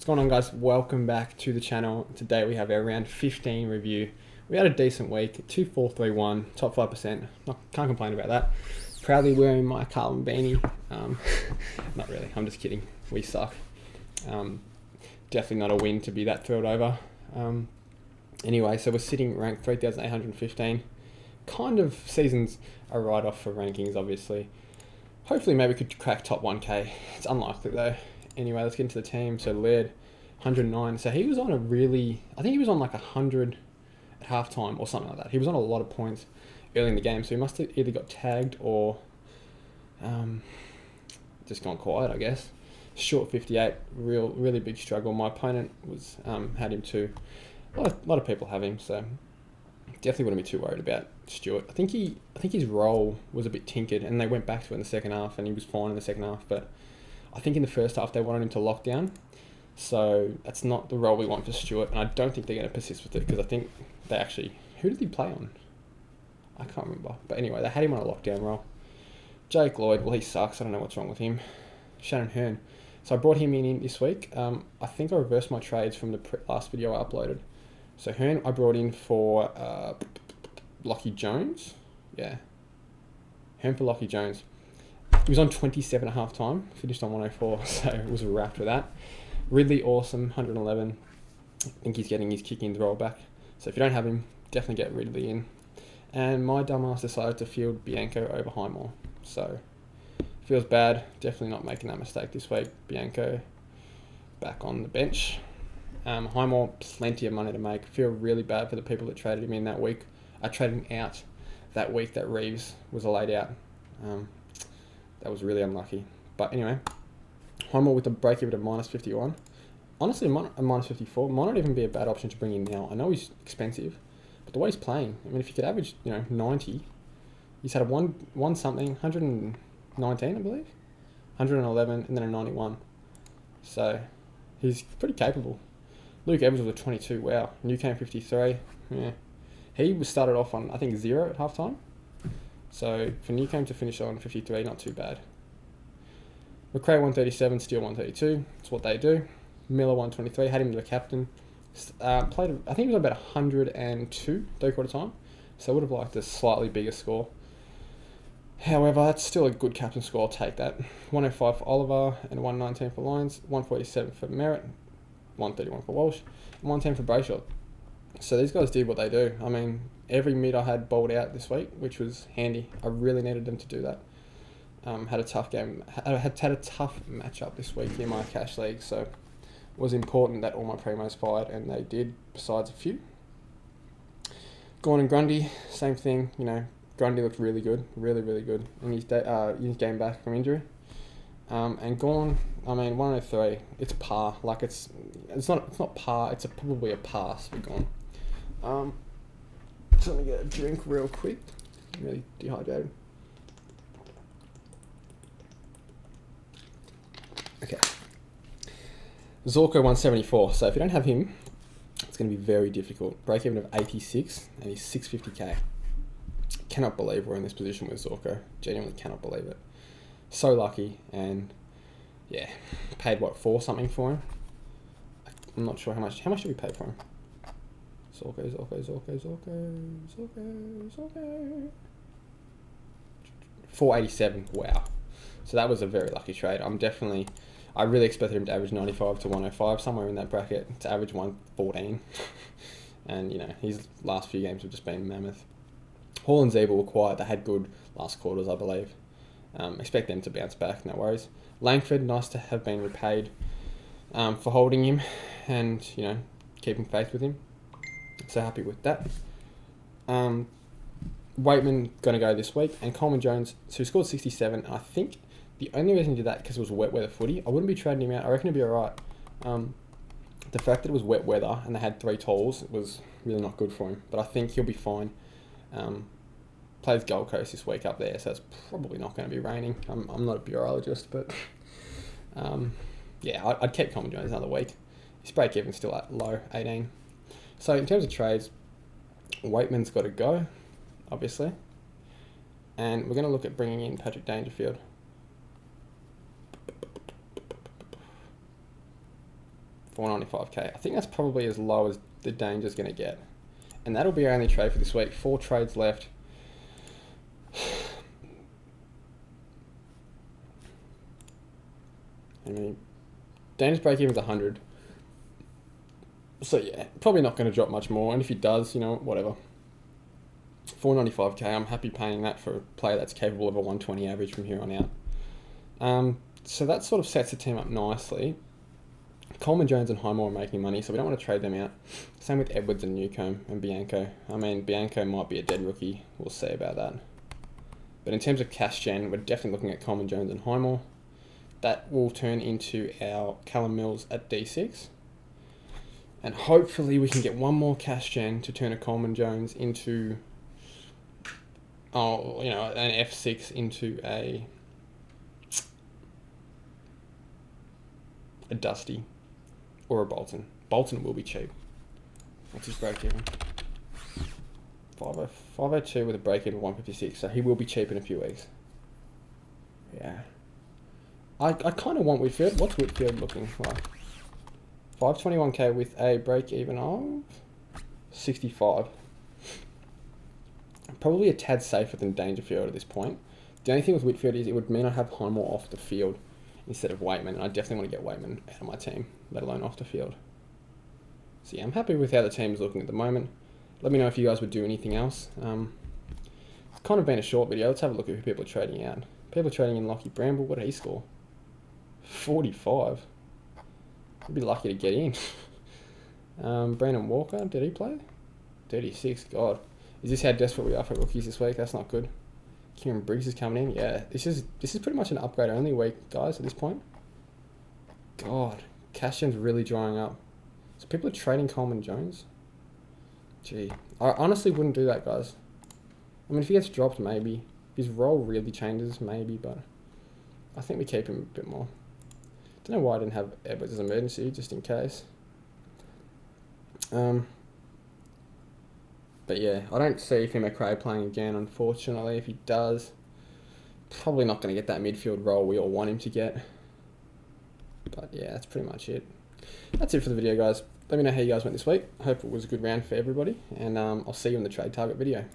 going on, guys? Welcome back to the channel. Today we have our round 15 review. We had a decent week, 2-4-3-1, top 5%. Can't complain about that. Proudly wearing my Carlton beanie. Not really, I'm just kidding. We suck. Definitely not a win to be that thrilled over. Anyway, so we're sitting ranked 3,815. Kind of season's a write-off for rankings, obviously. Hopefully maybe we could crack top 1k. It's unlikely though. Anyway, let's get into the team. So Laird, 109. So he was on a really, I think he was on like 100 at halftime or something like that. He was on a lot of points early in the game. So he must have either got tagged or just gone quiet, I guess. Short 58, really big struggle. My opponent was had him too. A lot of people have him, so definitely wouldn't be too worried about Stewart. I think his role was a bit tinkered, and they went back to it in the second half, and he was fine in the second half. But I think in the first half they wanted him to lock down, so that's not the role we want for Stewart. And I don't think they're going to persist with it because I think they actually, who did he play on? I can't remember. But anyway, they had him on a lockdown role. Jake Lloyd, well, he sucks. I don't know what's wrong with him. Shannon Hearn. So I brought him in this week. I think I reversed my trades from the last video I uploaded. So Hearn I brought in for Lockie Jones. Yeah. Hearn for Lockie Jones. He was on 27 at half time, finished on 104, so it was wrapped with that. Ridley, awesome, 111. I think he's getting his kick in the roll back. So if you don't have him, definitely get Ridley in. And my dumbass decided to field Bianco over Highmore. So feels bad, definitely not making that mistake this week. Bianco back on the bench. Highmore, plenty of money to make. Feel really bad for the people that traded him in that week. I traded him out that week that Reeves was laid out. That was really unlucky. But anyway, Highmore with a break-even of -51. Honestly, a -54 might not even be a bad option to bring in now. I know he's expensive, but the way he's playing, I mean, if you could average, 90, he's had a one something, 119, I believe, 111, and then a 91. So he's pretty capable. Luke Evans was a 22. Wow. Newcombe 53. Yeah. He was started off on, I think, 0 at halftime. So for Newcombe to finish on 53, not too bad. McRae 137, Steele 132. That's what they do. Miller 123. Had him to the captain. Played, I think he was about 102 3/4 time. So I would have liked a slightly bigger score. However, that's still a good captain score. I'll take that. 105 for Oliver and 119 for Lyons. 147 for Merritt. 131 for Walsh. And 110 for Brayshaw. So these guys did what they do. I mean, every mid I had bowled out this week, which was handy. I really needed them to do that. Had a tough game. Had a tough matchup this week in my cash league, so it was important that all my primos fired, and they did, besides a few. Gawn and Grundy, same thing. Grundy looked really good, really good in his game back from injury. And Gawn, I mean, 103. It's par. Like it's not par. It's probably a pass for Gawn. So let me get a drink real quick. I'm really dehydrated. Okay. Zorko 174. So if you don't have him, it's going to be very difficult. Break even of 86, and he's 650k. Cannot believe we're in this position with Zorko. Genuinely cannot believe it. So lucky, and yeah, paid what, 4 something for him. I'm not sure how much. How much did we pay for him? Zorko. 487. Wow. So that was a very lucky trade. I really expected him to average 95 to 105, somewhere in that bracket, to average 114. And, his last few games have just been mammoth. Hall and Zeeble were quiet. They had good last quarters, I believe. Expect them to bounce back, no worries. Langford, nice to have been repaid for holding him and, keeping faith with him. So happy with that. Waitman going to go this week, and Coleman Jones, so he scored 67. I think the only reason he did that because it was wet weather footy. I wouldn't be trading him out. I reckon he'd be alright. The fact that it was wet weather and they had 3 tolls was really not good for him, but I think he'll be fine. Plays Gold Coast this week up there, so it's probably not going to be raining. I'm not a meteorologist, but yeah, I'd keep Coleman Jones another week. His break even still at low 18. So in terms of trades, Waitman's got to go, obviously, and we're going to look at bringing in Patrick Dangerfield. 495k. I think that's probably as low as the Danger's going to get. And that'll be our only trade for this week. 4 trades left. I mean, Danger's break even is 100. So yeah, probably not going to drop much more. And if he does, you know, whatever. 495k, I'm happy paying that for a player that's capable of a 120 average from here on out. So that sort of sets the team up nicely. Coleman, Jones and Highmore are making money, so we don't want to trade them out. Same with Edwards and Newcomb and Bianco. I mean, Bianco might be a dead rookie. We'll see about that. But in terms of cash gen, we're definitely looking at Coleman, Jones and Highmore. That will turn into our Callum Mills at D6. And hopefully we can get one more cash gen to turn a Coleman Jones into, an F6 into a Dusty or a Bolton. Bolton will be cheap. What's his break even? 502 with a break even of 156, so he will be cheap in a few weeks. Yeah. I kind of want Whitfield. What's Whitfield looking like? 521k with a break even of 65. Probably a tad safer than Dangerfield at this point. The only thing with Whitfield is it would mean I have Highmore off the field instead of Waitman, and I definitely want to get Waitman out of my team, let alone off the field. So yeah, I'm happy with how the team is looking at the moment. Let me know if you guys would do anything else. It's kind of been a short video. Let's have a look at who people are trading out. People are trading in Lockie Bramble. What did he score? 45. I'd be lucky to get in. Brandon Walker, did he play? 36, God. Is this how desperate we are for rookies this week? That's not good. Kieran Briggs is coming in. Yeah, this is pretty much an upgrade only week, guys, at this point. God, cash gen's really drying up. So people are trading Coleman Jones. Gee, I honestly wouldn't do that, guys. I mean, if he gets dropped, maybe. If his role really changes, maybe, but I think we keep him a bit more. Don't know why I didn't have Edwards as emergency, just in case. But yeah, I don't see Finn McRae playing again, unfortunately. If he does, probably not going to get that midfield role we all want him to get. But yeah, that's pretty much it. That's it for the video, guys. Let me know how you guys went this week. I hope it was a good round for everybody. And I'll see you in the trade target video.